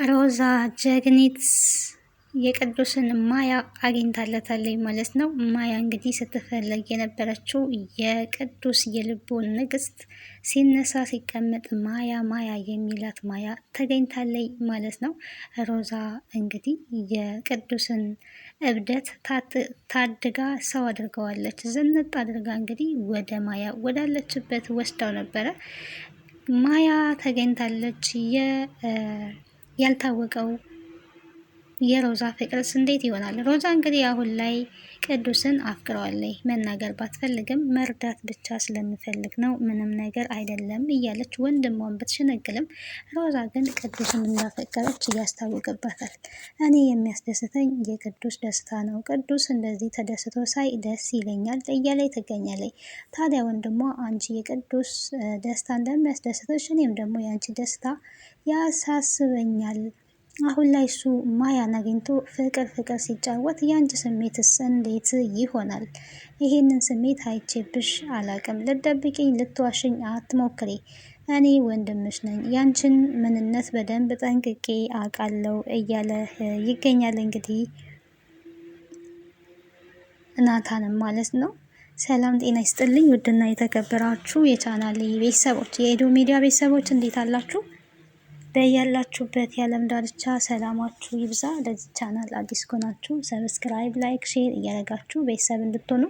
ሮዛ ጀግኒት የቅዱስን ማያ አግኝታለታለች ማለት ነው። ማያ እንግዲህ ስትፈለግ የነበረችው የቅዱስ የልቡ ንግስት ሲነሳ ሲቀመጥ ማያ ማያ የሚላት ማያ ተገኝታለች ማለት ነው። ሮዛ እንግዲህ የቅዱስን እብደት ታድጋ ሰው አድርገዋለች። ዝንጥ አድርጋ እንግዲህ ወደ ማያ ወዳለችበት ወስዳው ነበረ። ማያ ተገኝታለች። ያልታወቀው የሮዛ ፍቅርስ እንዴት ይሆናል? ሮዛ እንግዲህ አሁን ላይ ቅዱስን አፍቅረዋለች። መናገር ባትፈልግም መርዳት ብቻ ስለምፈልግ ነው፣ ምንም ነገር አይደለም እያለች ወንድሟን ብትሸነግልም ሮዛ ግን ቅዱስን እንዳፈቀረች እያስታወቅባታል። እኔ የሚያስደስተኝ የቅዱስ ደስታ ነው፣ ቅዱስ እንደዚህ ተደስቶ ሳይ ደስ ይለኛል እያለች ትገኛለች። ታዲያ ወንድሟ አንቺ የቅዱስ ደስታ እንደሚያስደስተሽ እኔም ደግሞ የአንቺ ደስታ ያሳስበኛል። አሁን ላይ እሱ ማያን አግኝቶ ፍቅር ፍቅር ሲጫወት የአንቺ ስሜትስ እንዴት ይሆናል? ይሄንን ስሜት አይቼብሽ አላቅም። ልትደብቂኝ ልትዋሽኝ አትሞክሪ። እኔ ወንድምሽ ነኝ። ያንቺን ምንነት በደንብ ጠንቅቄ አውቃለሁ እያለ ይገኛል። እንግዲህ ናታንም ማለት ነው። ሰላም ጤና ይስጥልኝ ውድና የተከበራችሁ የቻናሌ ቤተሰቦች፣ የኤዶ ሚዲያ ቤተሰቦች እንዴት አላችሁ? በያላችሁበት የዓለም ዳርቻ ሰላማችሁ ይብዛ። ለዚህ ቻናል አዲስ ከሆናችሁ ሰብስክራይብ፣ ላይክ፣ ሼር እያደረጋችሁ ቤተሰብ እንድትሆኑ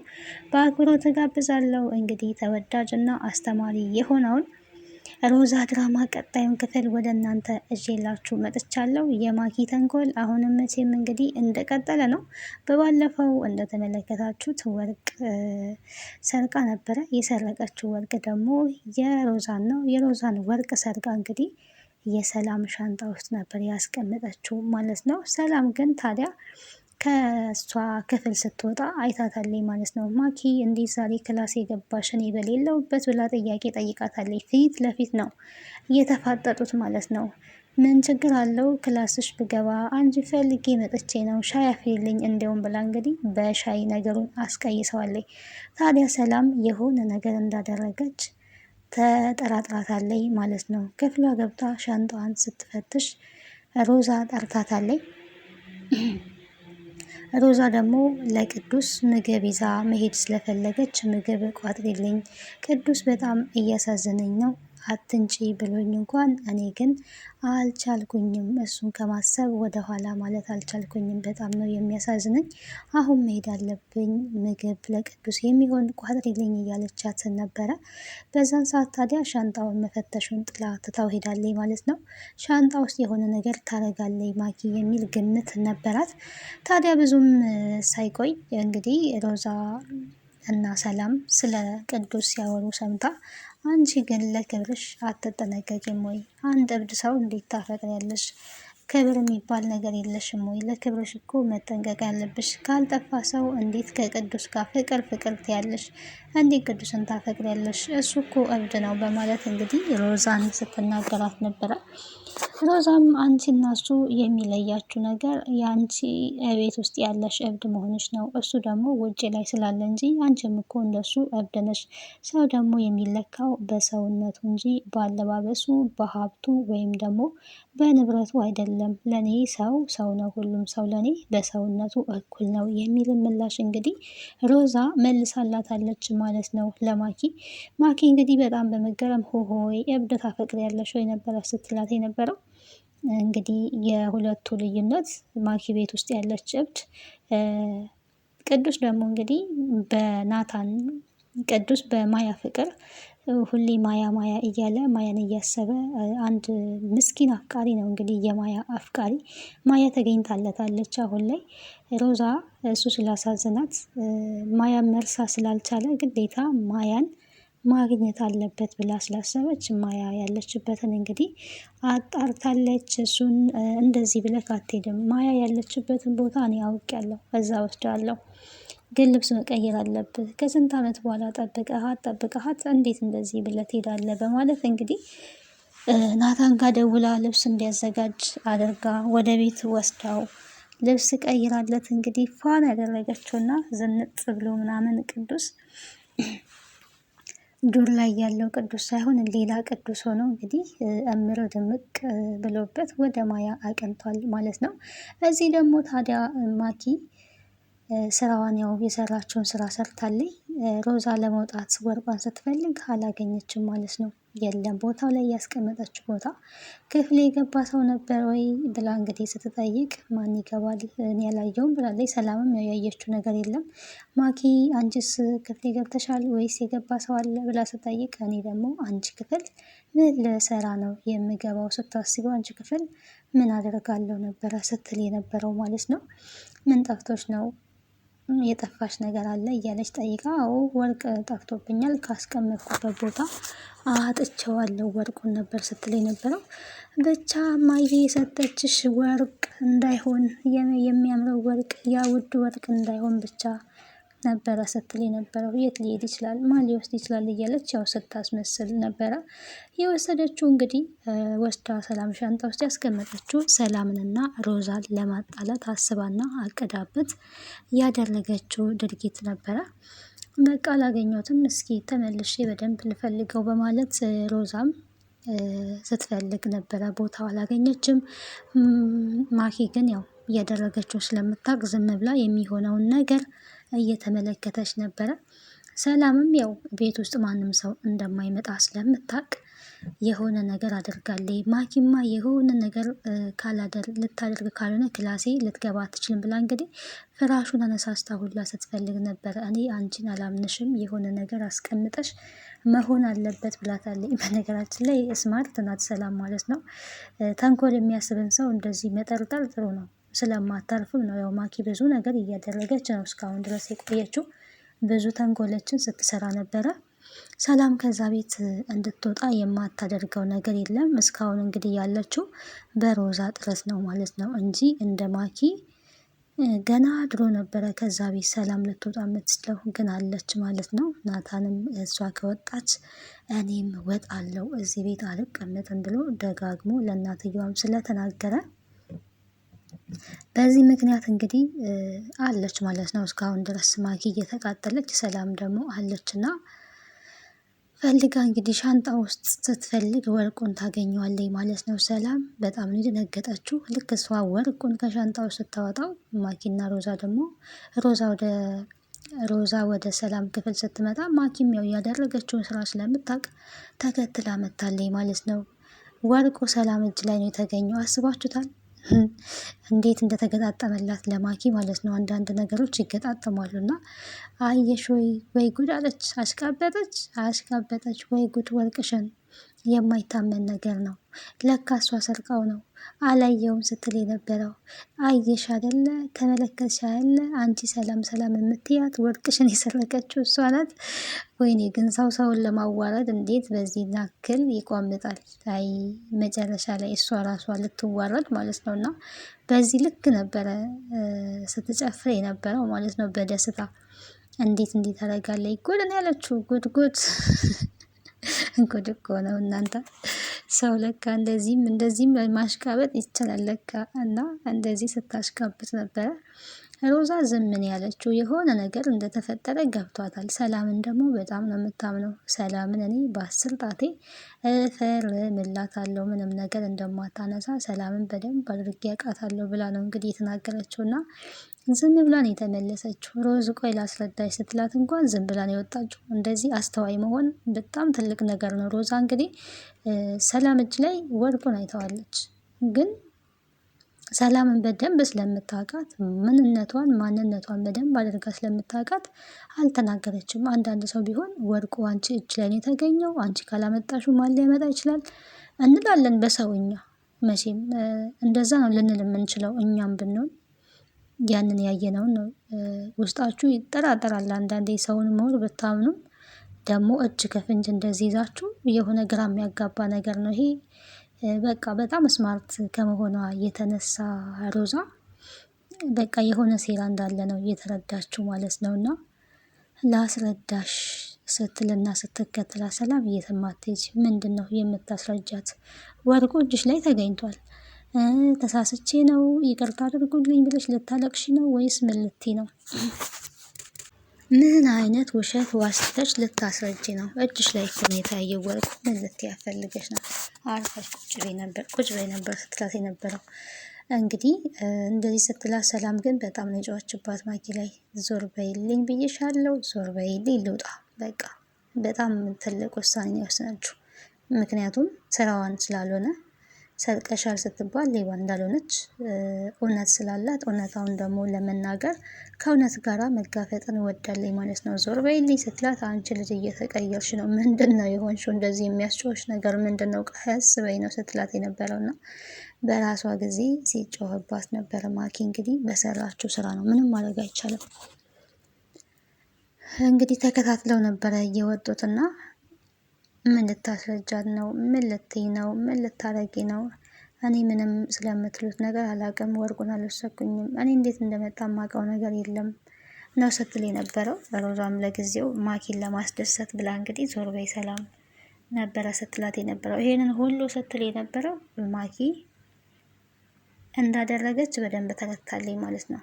በአክብሮት ተጋብዛለሁ። እንግዲህ ተወዳጅና አስተማሪ የሆነውን ሮዛ ድራማ ቀጣዩን ክፍል ወደ እናንተ እዤላችሁ መጥቻለሁ። የማኪ ተንኮል አሁንም መቼም እንግዲህ እንደቀጠለ ነው። በባለፈው እንደተመለከታችሁት ወርቅ ሰርቃ ነበረ። የሰረቀችው ወርቅ ደግሞ የሮዛን ነው። የሮዛን ወርቅ ሰርቃ እንግዲህ የሰላም ሻንጣ ውስጥ ነበር ያስቀመጠችው ማለት ነው። ሰላም ግን ታዲያ ከእሷ ክፍል ስትወጣ አይታታለች ማለት ነው። ማኪ እንዴት ዛሬ ክላስ የገባሽ እኔ በሌለውበት ብላ ጥያቄ ጠይቃታለች። ፊት ለፊት ነው እየተፋጠጡት ማለት ነው። ምን ችግር አለው ክላስሽ ብገባ? አንቺ ፈልጌ መጥቼ ነው፣ ሻይ አፍይልኝ እንዲያውም ብላ እንግዲህ በሻይ ነገሩን አስቀይሰዋለች። ታዲያ ሰላም የሆነ ነገር እንዳደረገች ተጠራጥራታለች ማለት ነው። ክፍሏ ገብታ ሻንጣዋን ስትፈትሽ ሮዛ ጠርታታለች። ሮዛ ደግሞ ለቅዱስ ምግብ ይዛ መሄድ ስለፈለገች ምግብ ቋጥሪልኝ፣ ቅዱስ በጣም እያሳዘነኝ ነው፣ አትንጪ ብሎኝ እንኳን እኔ ግን አልቻልኩኝም። እሱን ከማሰብ ወደ ኋላ ማለት አልቻልኩኝም። በጣም ነው የሚያሳዝነኝ። አሁን መሄድ አለብኝ፣ ምግብ ለቅዱስ የሚሆን ቋጥሪልኝ እያለቻት ነበረ። በዛን ሰዓት ታዲያ ሻንጣውን መፈተሹን ጥላ ትታው ሄዳለች ማለት ነው። ሻንጣ ውስጥ የሆነ ነገር ታረጋለች ማኪ የሚል ግምት ነበራት። ታዲያ ብዙም ሳይቆይ እንግዲህ ሮዛ እና ሰላም ስለ ቅዱስ ሲያወሩ ሰምታ አንቺ ግን ለክብርሽ አትጠነቀቂም ወይ? አንድ እብድ ሰው እንዴት ታፈቅሪያለሽ? ክብር የሚባል ነገር የለሽም ወይ? ለክብርሽ እኮ መጠንቀቅ ያለብሽ። ካልጠፋ ሰው እንዴት ከቅዱስ ጋር ፍቅር ፍቅር ትያለሽ? እንዴት ቅዱስን ታፈቅሪያለሽ? እሱ እኮ እብድ ነው በማለት እንግዲህ ሮዛን ስትናገራት ነበረ። ሮዛም አንቺና እሱ የሚለያችሁ ነገር የአንቺ ቤት ውስጥ ያለሽ እብድ መሆንሽ ነው፣ እሱ ደግሞ ውጭ ላይ ስላለ እንጂ አንቺም እኮ እንደሱ እብድ ነሽ። ሰው ደግሞ የሚለካው በሰውነቱ እንጂ በአለባበሱ፣ በሀብቱ ወይም ደግሞ በንብረቱ አይደለም። ለኔ ሰው ሰው ነው፣ ሁሉም ሰው ለኔ በሰውነቱ እኩል ነው የሚል ምላሽ እንግዲህ ሮዛ መልሳላታለች ማለት ነው ለማኪ። ማኪ እንግዲህ በጣም በመገረም ሆሆይ እብድ ታፈቅሪያለሽ ወይ ነበረ ስትላት የነበረው። እንግዲህ የሁለቱ ልዩነት ማኪ ቤት ውስጥ ያለች እብድ፣ ቅዱስ ደግሞ እንግዲህ በናታን ቅዱስ በማያ ፍቅር ሁሌ ማያ ማያ እያለ ማያን እያሰበ አንድ ምስኪን አፍቃሪ ነው እንግዲህ የማያ አፍቃሪ። ማያ ተገኝታለታለች አሁን ላይ። ሮዛ እሱ ስላሳዘናት ማያን መርሳ ስላልቻለ ግዴታ ማያን ማግኘት አለበት ብላ ስላሰበች ማያ ያለችበትን እንግዲህ አጣርታለች። እሱን እንደዚህ ብለህ አትሄድም፣ ማያ ያለችበትን ቦታ እኔ አውቄያለሁ፣ እዛ ወስዳለሁ፣ ግን ልብስ መቀየር አለብህ። ከስንት ዓመት በኋላ ጠብቀሃት እንዴት እንደዚህ ብለህ ትሄዳለህ? በማለት እንግዲህ ናታን ጋር ደውላ ልብስ እንዲያዘጋጅ አድርጋ ወደ ቤት ወስዳው ልብስ ቀይራለት እንግዲህ ፋን ያደረገችውና ዝንጥ ብሎ ምናምን ቅዱስ ዱር ላይ ያለው ቅዱስ ሳይሆን ሌላ ቅዱስ ሆኖ እንግዲህ እምሮ ድምቅ ብሎበት ወደ ማያ አቅንቷል ማለት ነው። እዚህ ደግሞ ታዲያ ማኪ ስራዋን ያው የሰራችውን ስራ ሰርታለች። ሮዛ ለመውጣት ወርቋን ስትፈልግ አላገኘችም ማለት ነው። የለም ቦታው ላይ ያስቀመጠችው ቦታ ክፍሌ የገባ ሰው ነበር ወይ ብላ እንግዲህ ስትጠይቅ ማን ይገባል እኔ ያላየውም ብላለች። ሰላምም ያየችው ነገር የለም። ማኪ አንቺስ ክፍሌ ገብተሻል ወይስ የገባ ሰው አለ ብላ ስትጠይቅ እኔ ደግሞ አንቺ ክፍል ምን ልሰራ ነው የምገባው? ስታስበው አንቺ ክፍል ምን አደርጋለሁ ነበረ ስትል የነበረው ማለት ነው። ምን ጠፍቶች ነው የጠፋሽ ነገር አለ እያለች ጠይቃ፣ አዎ ወርቅ ጠፍቶብኛል ካስቀመጥኩበት ቦታ አጥቼዋለሁ ወርቁን ነበር ስትል የነበረው። ብቻ ማዬ የሰጠችሽ ወርቅ እንዳይሆን የሚያምረው ወርቅ ያ ውድ ወርቅ እንዳይሆን ብቻ ነበረ ስትል የነበረው። የት ሊሄድ ይችላል ማን ሊወስድ ይችላል እያለች ያው ስታስመስል ነበረ። የወሰደችው እንግዲህ ወስዳ ሰላም ሻንጣ ውስጥ ያስቀመጠችው ሰላምንና ሮዛን ለማጣላት አስባና አቅዳበት ያደረገችው ድርጊት ነበረ። በቃ አላገኘሁትም እስኪ ተመልሼ በደንብ ልፈልገው በማለት ሮዛም ስትፈልግ ነበረ። ቦታው አላገኘችም። ማኪ ግን ያው እያደረገችው ስለምታውቅ ዝም ብላ የሚሆነውን ነገር እየተመለከተች ነበረ። ሰላምም ያው ቤት ውስጥ ማንም ሰው እንደማይመጣ ስለምታውቅ የሆነ ነገር አድርጋለች። ማኪማ የሆነ ነገር ልታደርግ ካልሆነ ክላሴ ልትገባ አትችልም ብላ እንግዲህ ፍራሹን አነሳስታ ሁላ ስትፈልግ ነበረ። እኔ አንቺን አላምንሽም የሆነ ነገር አስቀምጠሽ መሆን አለበት ብላታለች። በነገራችን ላይ ስማርት ናት ሰላም ማለት ነው። ተንኮል የሚያስብን ሰው እንደዚህ መጠርጠር ጥሩ ነው። ስለማታርፍም ነው። ያው ማኪ ብዙ ነገር እያደረገች ነው እስካሁን ድረስ የቆየችው። ብዙ ተንኮሎችን ስትሰራ ነበረ። ሰላም ከዛ ቤት እንድትወጣ የማታደርገው ነገር የለም። እስካሁን እንግዲህ ያለችው በሮዛ ጥረት ነው ማለት ነው እንጂ እንደ ማኪ ገና ድሮ ነበረ ከዛ ቤት ሰላም ልትወጣ የምትችለው፣ ግን አለች ማለት ነው። ናታንም እሷ ከወጣች እኔም ወጣለሁ እዚህ ቤት አልቀመጥም ብሎ ደጋግሞ ለእናትየዋም ስለተናገረ በዚህ ምክንያት እንግዲህ አለች ማለት ነው እስካሁን ድረስ ማኪ እየተቃጠለች፣ ሰላም ደግሞ አለችና ፈልጋ እንግዲህ ሻንጣ ውስጥ ስትፈልግ ወርቁን ታገኘዋለች ማለት ነው። ሰላም በጣም ነው የደነገጠችው። ልክ እሷ ወርቁን ከሻንጣ ውስጥ ስታወጣው ማኪና ሮዛ ደግሞ ሮዛ ወደ ሰላም ክፍል ስትመጣ ማኪም ያው ያደረገችውን ስራ ስለምታውቅ ተከትላ መታለች ማለት ነው። ወርቁ ሰላም እጅ ላይ ነው የተገኘው። አስባችሁታል እንዴት እንደተገጣጠመላት ለማኪ ማለት ነው። አንዳንድ ነገሮች ይገጣጠማሉ እና አየሽ ወይ ጉድ አለች። አሽቃበጠች ወይ ጉድ ወርቅሽን የማይታመን ነገር ነው። ለካ እሷ ሰርቃው ነው አላየውም ስትል የነበረው። አየሽ አይደለ ተመለከትሽ አይደለ አንቺ ሰላም የምትያት ወርቅሽን የሰረቀችው እሷ ናት። ወይኔ ግን ሰውን ለማዋረድ እንዴት በዚህ ናክል ይቋምጣል? አይ መጨረሻ ላይ እሷ ራሷ ልትዋረድ ማለት ነው። እና በዚህ ልክ ነበረ ስትጨፍር የነበረው ማለት ነው በደስታ። እንዴት ታደርጋለች? ጉድ ነው ያለችው። ጉድ ጉድ እኮ ነው እናንተ። ሰው ለካ እንደዚህም ማሽቃበጥ ይቻላል ለካ። እና እንደዚህ ስታሽቃብጥ ነበረ። ሮዛ ዝምን ያለችው የሆነ ነገር እንደተፈጠረ ገብቷታል። ሰላምን ደግሞ በጣም ነው የምታምነው። ሰላምን እኔ በ10 ጣቴ እፈርምላታለሁ ምንም ነገር እንደማታነሳ ሰላምን በደንብ አድርጌ አውቃታለሁ ብላ ነው እንግዲህ የተናገረችው። እና ዝም ብላ ነው የተመለሰችው። ሮዝ ቆይ ላስረዳሽ ስትላት እንኳን ዝም ብላ ነው የወጣችው። እንደዚህ አስተዋይ መሆን በጣም ትልቅ ነገር ነው። ሮዛ እንግዲህ ሰላም እጅ ላይ ወርቁን አይተዋለች፣ ግን ሰላምን በደንብ ስለምታውቃት ማንነቷን በደንብ አድርጋ ስለምታውቃት አልተናገረችም። አንዳንድ ሰው ቢሆን ወርቁ አንቺ እጅ ላይ ነው የተገኘው፣ አንቺ ካላመጣሽው ማን ሊያመጣ ይችላል እንላለን በሰውኛ። መቼም እንደዛ ነው ልንል የምንችለው እኛም ብንሆን ያንን ያየነውን ነው። ውስጣችሁ ይጠራጠራል አንዳንዴ ሰውን መሆን ብታምኑም ደግሞ እጅ ከፍንጅ እንደዚህ ይዛችሁ የሆነ ግራ የሚያጋባ ነገር ነው ይሄ። በቃ በጣም ስማርት ከመሆኗ የተነሳ ሮዛ በቃ የሆነ ሴራ እንዳለ ነው እየተረዳችው ማለት ነው። እና ላስረዳሽ ስትልና ስትከተላ ሰላም እየተማተች ምንድን ነው የምታስረጃት? ወርቁ እጅሽ ላይ ተገኝቷል። ተሳስቼ ነው ይቅርታ አድርጉልኝ ብለሽ ልታለቅሽ ነው ወይስ ምን ልትይ ነው? ምን አይነት ውሸት ዋሽተሽ ልታስረጂ ነው? እጅሽ ላይ እኮ ነው የታየው ወርቁ። ምን ልትይ ፈልገሽ ነው? አርፈሽ ቁጭ በይ ነበር ስትላት የነበረው። እንግዲህ እንደዚህ ስትላት ሰላም ግን በጣም ነው የጮኸችባት ማኪ ላይ። ዞር በይልኝ ብዬሻለሁ፣ ዞር በይልኝ ልውጣ። በቃ በጣም ትልቅ ውሳኔ የወሰነችው። ምክንያቱም ስራዋን ስላልሆነ ሰርቀሻል ስትባል ሌባ እንዳልሆነች እውነት ስላላት እውነታውን ደግሞ ለመናገር ከእውነት ጋራ መጋፈጥን እወዳለኝ ማለት ነው። ዞር በይልኝ ስትላት አንቺ ልጅ እየተቀየርሽ ነው፣ ምንድን ነው የሆንሽው? እንደዚህ የሚያስጮሽ ነገር ምንድን ነው? ቀስ በይ ነው ስትላት የነበረውና በራሷ ጊዜ ሲጮህባት ነበረ። ማኪ እንግዲህ በሰራችው ስራ ነው፣ ምንም ማድረግ አይቻልም። እንግዲህ ተከታትለው ነበረ እየወጡትና ምን ልታስረጃት ነው? ምን ልትይ ነው? ምን ልታረጊ ነው? እኔ ምንም ስለምትሉት ነገር አላውቅም። ወርቁን አልወሰድኩኝም። እኔ እንዴት እንደመጣ ማውቀው ነገር የለም ነው ስትል የነበረው። ሮዛም ለጊዜው ማኪን ለማስደሰት ብላ እንግዲህ ዞር በይ ሰላም ነበረ ስትላት የነበረው። ይሄንን ሁሉ ስትል የነበረው ማኪ እንዳደረገች በደንብ ተረድታለች ማለት ነው።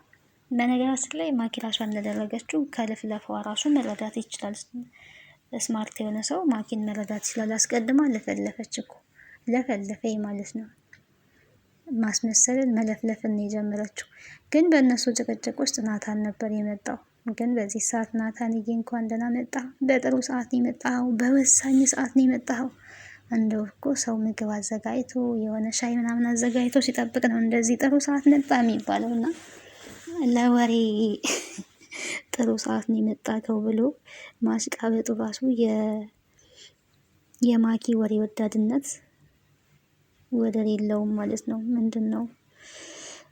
በነገራችን ላይ ማኪ ራሷ እንዳደረገችው ከልፍለፏ ራሱ መረዳት ይችላል። ስማርት የሆነ ሰው ማኪን መረዳት ይችላል። አስቀድማ ለፈለፈች እኮ ለፈለፈኝ ማለት ነው። ማስመሰልን መለፍለፍን የጀመረችው ግን በእነሱ ጭቅጭቅ ውስጥ ናታን ነበር የመጣው። ግን በዚህ ሰዓት ናታንዬ እንኳን ደህና መጣ። በጥሩ ሰዓት ነው የመጣኸው፣ በወሳኝ ሰዓት ነው የመጣኸው። እንደው እኮ ሰው ምግብ አዘጋጅቶ የሆነ ሻይ ምናምን አዘጋጅቶ ሲጠብቅ ነው እንደዚህ ጥሩ ሰዓት መጣ የሚባለው። እና ለወሬ ጥሩ ሰዓት ነው የመጣከው ብሎ ማሽቃበጡ ራሱ የማኪ ወሬ ወዳድነት ወደር የለውም ማለት ነው። ምንድን ነው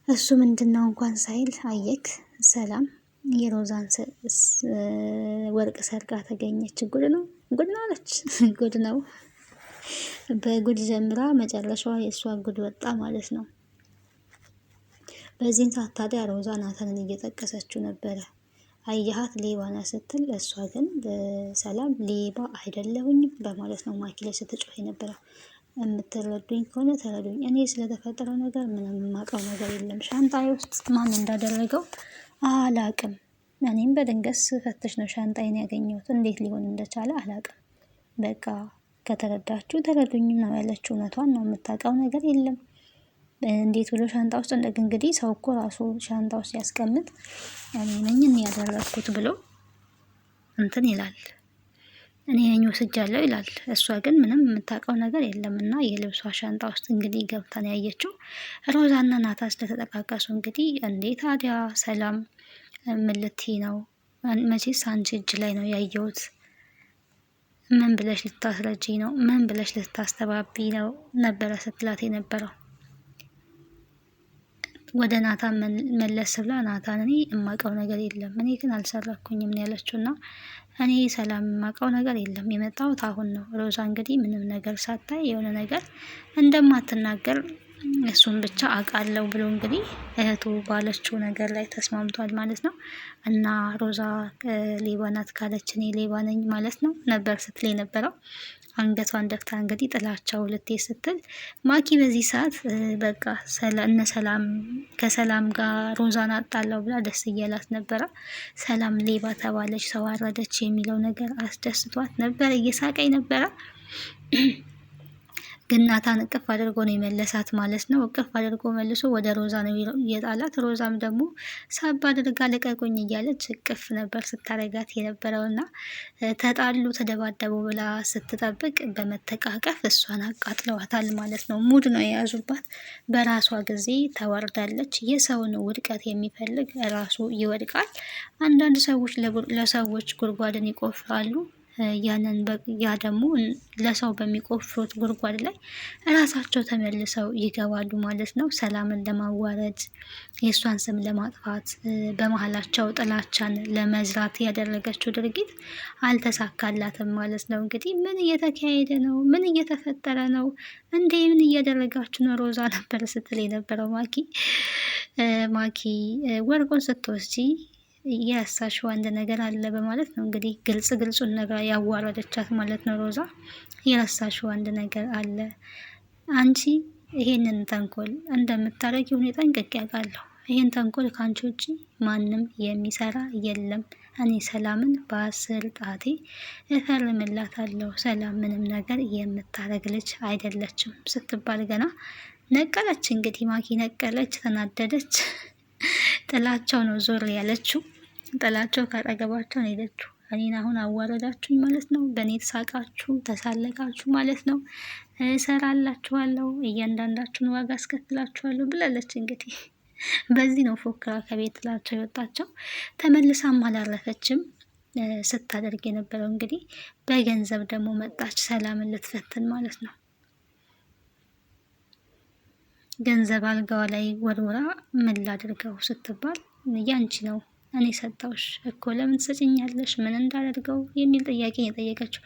እሱ ምንድን ነው እንኳን ሳይል አየክ ሰላም የሮዛን ወርቅ ሰርቃ ተገኘች። ጉድ ነው ጉድ ነው አለች። ጉድ ነው በጉድ ጀምራ መጨረሻዋ የእሷ ጉድ ወጣ ማለት ነው። በዚህን ሰዓት ታዲያ ሮዛ ናታንን እየጠቀሰችው ነበረ። አየሃት ሌባ ና ስትል፣ እሷ ግን ሰላም ሌባ አይደለሁኝም በማለት ነው ማኪ ላይ ስትጮህ የነበረው። የምትረዱኝ ከሆነ ተረዱኝ። እኔ ስለተፈጠረው ነገር ምንም የማውቀው ነገር የለም። ሻንጣዬ ውስጥ ማን እንዳደረገው አላቅም። እኔም በድንገት ስፈትሽ ነው ሻንጣዬን ያገኘሁት። እንዴት ሊሆን እንደቻለ አላቅም። በቃ ከተረዳችሁ ተረዱኝም ነው ያለችው። እውነቷን ነው። የምታውቀው ነገር የለም። እንዴት ብሎ ሻንጣ ውስጥ እንግዲህ ሰው እኮ ራሱ ሻንጣ ውስጥ ያስቀምጥ እኔ ነኝ ያደረኩት ብሎ እንትን ይላል። እኔ ነኝ ወስጃለሁ ይላል። እሷ ግን ምንም የምታውቀው ነገር የለም። እና የልብሷ ሻንጣ ውስጥ እንግዲህ ገብታን ያየችው ሮዛና ናታ ስለተጠቃቀሱ እንግዲህ እንዴ ታዲያ ሰላም ምን ልትይ ነው? መቼስ አንቺ እጅ ላይ ነው ያየሁት። ምን ብለሽ ልታስረጂ ነው? ምን ብለሽ ልታስተባቢ ነው ነበረ ስትላት የነበረው። ወደ ናታን መለስ ብላ ናታን እኔ የማውቀው ነገር የለም፣ እኔ ግን አልሰረኩኝም ነው ያለችው። እና እኔ ሰላም የማውቀው ነገር የለም፣ የመጣሁት አሁን ነው። ሮዛ እንግዲህ ምንም ነገር ሳታይ የሆነ ነገር እንደማትናገር እሱን ብቻ አውቃለሁ ብሎ እንግዲህ እህቱ ባለችው ነገር ላይ ተስማምቷል ማለት ነው። እና ሮዛ ሌባ ናት ካለች እኔ ሌባ ነኝ ማለት ነው ነበር ስትል የነበረው። አንገቷን ደፍታ እንግዲህ ጥላቻው ልትሄድ ስትል ማኪ በዚህ ሰዓት በቃ እነ ሰላም ከሰላም ጋር ሮዛን አጣላው ብላ ደስ እያላት ነበረ። ሰላም ሌባ ተባለች፣ ሰው አረደች የሚለው ነገር አስደስቷት ነበረ፣ እየሳቀኝ ነበረ። ግን ናታን እቅፍ አድርጎ ነው የመለሳት ማለት ነው። እቅፍ አድርጎ መልሶ ወደ ሮዛ ነው የጣላት። ሮዛም ደግሞ ሳባ አድርጋ ልቀቁኝ እያለች እቅፍ ነበር ስታረጋት የነበረውና ተጣሉ ተደባደቡ ብላ ስትጠብቅ በመተቃቀፍ እሷን አቃጥለዋታል ማለት ነው። ሙድ ነው የያዙባት። በራሷ ጊዜ ተወርዳለች። የሰውን ውድቀት የሚፈልግ ራሱ ይወድቃል። አንዳንድ ሰዎች ለሰዎች ጉድጓድን ይቆፍራሉ። ያ ደግሞ ለሰው በሚቆፍሩት ጉድጓድ ላይ ራሳቸው ተመልሰው ይገባሉ ማለት ነው። ሰላምን ለማዋረድ የእሷን ስም ለማጥፋት በመሀላቸው ጥላቻን ለመዝራት ያደረገችው ድርጊት አልተሳካላትም ማለት ነው። እንግዲህ ምን እየተካሄደ ነው? ምን እየተፈጠረ ነው? እንዴ ምን እያደረጋችሁ ነው? ሮዛ ነበር ስትል የነበረው ማኪ ወርቁን ስትወስጂ የረሳሽው አንድ ነገር አለ በማለት ነው እንግዲህ ግልጹን ነገር ያዋረደቻት ማለት ነው። ሮዛ የረሳሽው አንድ ነገር አለ፣ አንቺ ይሄንን ተንኮል እንደምታረጊው ሁኔታ ጠንቅቄ አውቃለሁ። ይህን ተንኮል ከአንቺ ውጪ ማንም የሚሰራ የለም። እኔ ሰላምን በ10 ጣቴ እፈርምላታለሁ። ሰላም ምንም ነገር የምታረግ ልጅ አይደለችም ስትባል ገና ነቀለች። እንግዲህ ማኪ ነቀለች፣ ተናደደች። ጥላቸው ነው ዞር ያለችው። ጥላቸው ካጠገባቸው ነው ሄደችው። እኔን አሁን አዋረዳችሁኝ ማለት ነው። በእኔ ተሳቃችሁ ተሳለቃችሁ ማለት ነው። እሰራላችኋለሁ፣ እያንዳንዳችሁን ዋጋ አስከፍላችኋለሁ ብላለች። እንግዲህ በዚህ ነው ፎክራ ከቤት ጥላቸው የወጣቸው። ተመልሳም አላረፈችም። ስታደርግ የነበረው እንግዲህ በገንዘብ ደግሞ መጣች ሰላምን ልትፈትን ማለት ነው። ገንዘብ አልጋዋ ላይ ወርውራ ምን ላድርገው ስትባል ያንቺ ነው እኔ ሰጠውሽ እኮ ለምን ትሰጭኛለሽ? ምን እንዳደርገው የሚል ጥያቄ የጠየቀችው።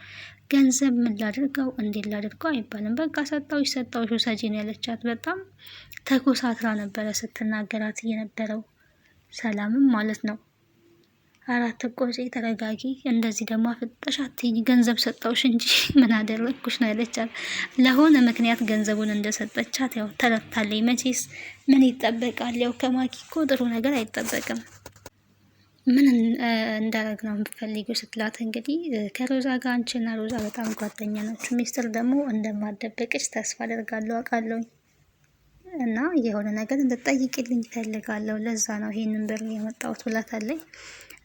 ገንዘብ ምን ላድርገው እንዴት ላድርገው አይባልም። በቃ ሰጠውሽ ውሰጂ ነው ያለቻት። በጣም ተኮሳትራ ነበረ ስትናገራት የነበረው ሰላምም ማለት ነው። አራት ቆጪ ተረጋጊ፣ እንደዚህ ደግሞ አፍጠሽ አትይኝ፣ ገንዘብ ሰጠውሽ እንጂ ምን አደረግኩሽ ነው ያለቻት። ለሆነ ምክንያት ገንዘቡን እንደሰጠቻት ያው ተረድታለች። መቼስ ምን ይጠበቃል? ያው ከማኪ እኮ ጥሩ ነገር አይጠበቅም። ምን እንዳረግ ነው የምትፈልጊው ስትላት እንግዲህ ከሮዛ ጋር አንቺና ሮዛ በጣም ጓደኛ ናችሁ፣ ሚስጥር ደግሞ እንደማደበቅሽ ተስፋ አደርጋለሁ አውቃለሁ እና የሆነ ነገር እንድትጠይቅልኝ እፈልጋለሁ። ለዛ ነው ይሄንን ብር የመጣሁት ብላታለች።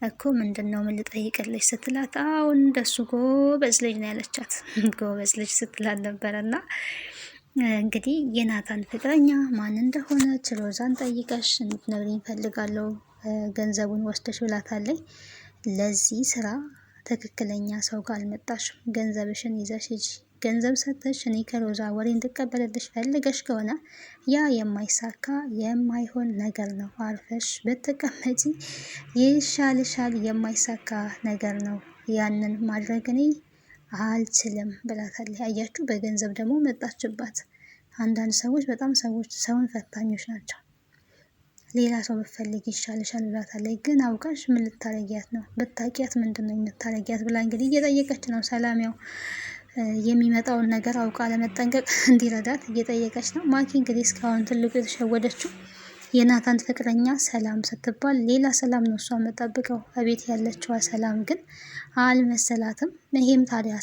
እኮ ምንድን ነው ምን ልጠይቅልሽ ስትላት፣ አሁን እንደሱ ጎበዝ ልጅ ነው ያለቻት። ጎበዝ ልጅ ስትላት ነበረ እና እንግዲህ የናታን ፍቅረኛ ማን እንደሆነች ሮዛን ጠይቀሽ እንድትነግሪኝ እፈልጋለሁ ገንዘቡን ወስደሽ ብላታለች። ለዚህ ስራ ትክክለኛ ሰው ጋር አልመጣሽም። ገንዘብሽን ይዘሽ ሂጂ። ገንዘብ ሰጥተሽ እኔ ከሮዛ ወሬ እንድቀበልልሽ ፈልገሽ ከሆነ ያ የማይሳካ የማይሆን ነገር ነው። አርፈሽ ብትቀመጪ ይሻልሻል። የማይሳካ ነገር ነው። ያንን ማድረግ እኔ አልችልም ብላታለች። አያችሁ፣ በገንዘብ ደግሞ መጣችባት። አንዳንድ ሰዎች በጣም ሰውን ፈታኞች ናቸው። ሌላ ሰው ብትፈልግ ይሻልሻል ብላታለች። ግን አውቃሽ ምን ልታረጊያት ነው? ብታቂያት ምንድን ነው የምታረጊያት ብላ እንግዲህ እየጠየቀች ነው። ሰላም ያው የሚመጣውን ነገር አውቃ ለመጠንቀቅ እንዲረዳት እየጠየቀች ነው። ማኪ እንግዲህ እስካሁን ትልቁ የተሸወደችው የናታን ፍቅረኛ ሰላም ስትባል ሌላ ሰላም ነው እሷ የምጠብቀው። እቤት ያለችዋ ሰላም ግን አልመሰላትም። ይሄም ታዲያ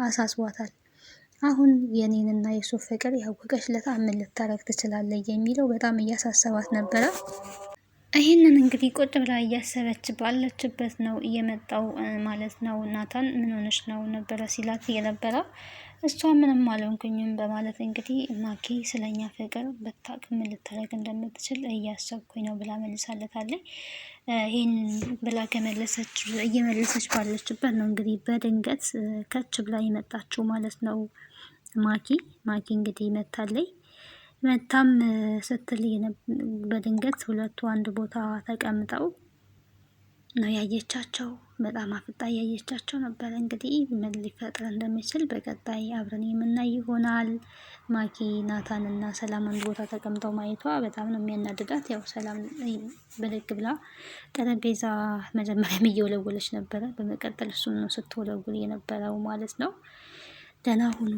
አሳስቧታል። አሁን የኔንና የሱ ፍቅር ያወቀች ለታ ምን ልታረግ ትችላለች የሚለው በጣም እያሳሰባት ነበረ። ይህንን እንግዲህ ቁጭ ብላ እያሰበች ባለችበት ነው እየመጣው ማለት ነው። ናታን ምን ሆነሽ ነው ነበረ ሲላት የነበረው። እሷ ምንም አልሆንኩኝም በማለት እንግዲህ ማኪ ስለኛ ፍቅር በታቅ ምን ልታረግ እንደምትችል እያሰብኩኝ ነው ብላ መልሳለታለች። ይህን ብላ እየመለሰች ባለችበት ነው እንግዲህ በድንገት ከች ብላ የመጣችው ማለት ነው። ማኪ እንግዲህ መታለይ። መታም ስትል በድንገት ሁለቱ አንድ ቦታ ተቀምጠው ነው ያየቻቸው። በጣም አፍጣ ያየቻቸው ነበረ። እንግዲህ ምን ሊፈጥር እንደሚችል በቀጣይ አብረን የምናይ ይሆናል። ማኪ ናታን እና ሰላም አንድ ቦታ ተቀምጠው ማየቷ በጣም ነው የሚያናድዳት። ያው ሰላም ብድግ ብላ ጠረጴዛ መጀመሪያም እየወለወለች ነበረ። በመቀጠል እሱን ነው ስትወለውል የነበረው ማለት ነው። ደህና ሁኑ።